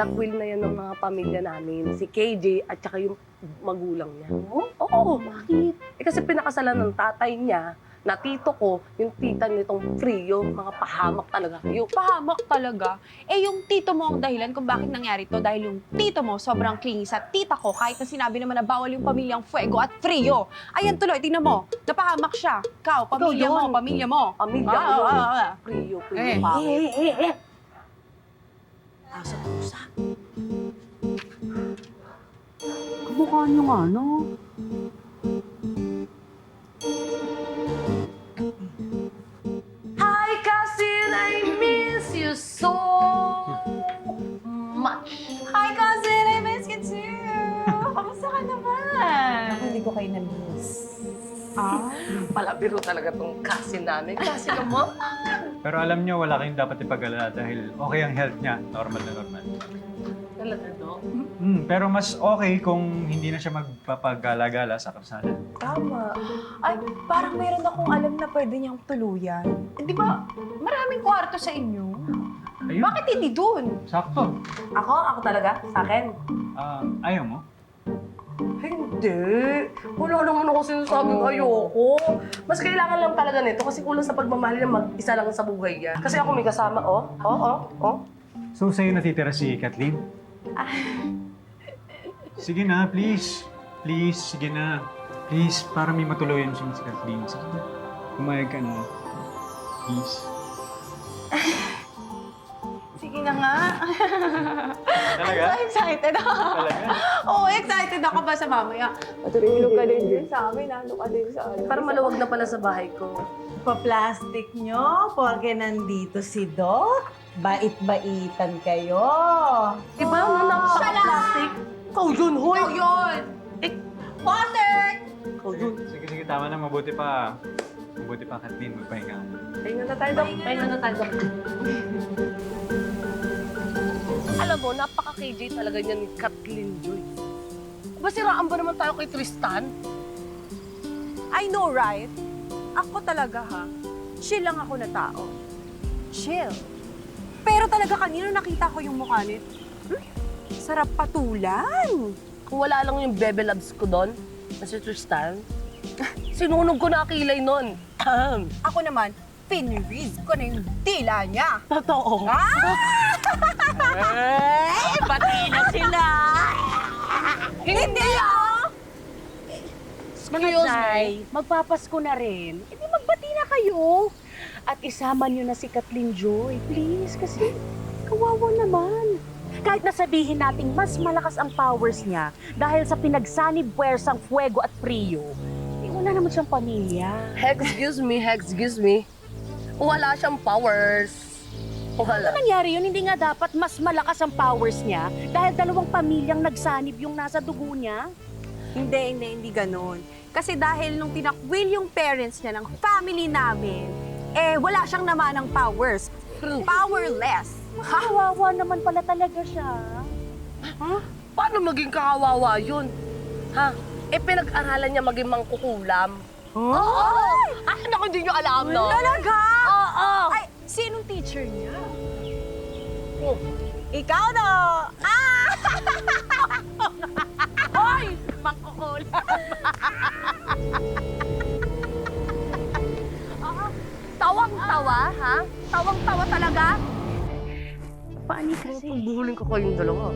tinakwil na yan ng mga pamilya namin. Si KJ at saka yung magulang niya. Oo, bakit? Kasi pinakasalan ng tatay niya na tito ko, yung tita nitong Frio, mga pahamak talaga kayo. Pahamak talaga. Eh, yung tito mo ang dahilan kung bakit nangyari to dahil yung tito mo sobrang clingy sa tita ko kahit na sinabi naman na bawal yung pamilyang Fuego at Frio. Ayan tuloy, tingnan mo. Napahamak siya. Ikaw, pamilya mo, yun. pamilya mo. Pamilya ko yun. Frio, pangit. Asa pusa. Kamukha niyo nga, no? Hi, cousin! I miss you so much. Hi, cousin! I miss you too! Kamusta ka naman? Hindi ko kayo na-miss. Palabiro talaga tong cousin namin. Cousin mo? Pero alam nyo, wala kayong dapat ipag-alala dahil okay ang health niya. Normal na normal. Talaga, no? Pero mas okay kung hindi na siya magpapagala-gala sa kalsada. Tama. Ay, parang mayroon akong alam na pwede niyang tuluyan. Eh, di ba, maraming kwarto sa inyo. Ayun. Bakit hindi dun? Sakto. Ako talaga? Sa akin? Ayaw mo? Hindi. Wala naman ako sinasabing ayoko. Mas kailangan lang talaga nito kasi kulang sa pagmamahal niya mag-isa lang sa buhay niya. Kasi ako may kasama, oh. So, sa'yo natitira si Kathleen? Sige na, please. Please, sige na. Please, para may matuluyan siya si Kathleen. Sige na. Pumayag ka na. Please. Sige na nga. Talaga? I'm so excited ako. Talaga? Oo, excited ako ba sa mamaya? Matulog ka din din sa amin, ano ka din sa amin. Para maluwag na pala sa bahay ko. Pa-plastic nyo, porque nandito si Doc. Bait-baitan kayo. Diba? Ano napaka-plastic? Ikaw yun, hoy! Ikaw yun! Water! Ikaw yun. Sige, tama na. Mabuti pa. Mabuti pa, Kathleen. Magpahinga ka. Pahinga na tayo, Dok. Pahinga na tayo, Dok. Alam mo, napaka-KJ talaga niya ni Kathleen Joy. Basiraan ba naman tayo kay Tristan? I know, right? Ako talaga, ha? Chill lang ako na tao. Chill. Pero talaga kanina nakita ko yung mukha nito. Sarap patulan. Kung wala lang yung bebe loves ko doon, na si Tristan, sinunog ko na kilay nun. Ako naman, pinriz ko na yung tila niya. Totoo. Pati na sila! Hindi, ah! Mga Zay, magpapasko na rin. E di magbati na kayo. At isama niyo na si Kathleen Joy, please. Kasi kawawa naman. Kahit nasabihin nating mas malakas ang powers niya dahil sa pinagsanib puwersang Fuego at Frio, eh, wala naman siyang pamilya. Excuse me. Wala siyang powers. Wala. Ano nangyari yun? Hindi nga dapat mas malakas ang powers niya dahil dalawang pamilyang nagsanib yung nasa dugo niya? Hindi ganun. Kasi dahil nung tinakwil yung parents niya ng family namin, eh wala siyang naman ng powers. Powerless. Kawawa naman pala talaga siya. Paano maging kawawa yun? Ha? Pinag-aralan niya maging mangkukulam. Oo! Ay, naku, hindi niyo alam, no? Talaga? Oo! Ay, sinong teacher niya? Oh. Ikaw no! Hoy! Mangkukulam. Tawang-tawa, ha? Tawang-tawa talaga? Paano kasi? Pagbuhuling ko kayong dalawa.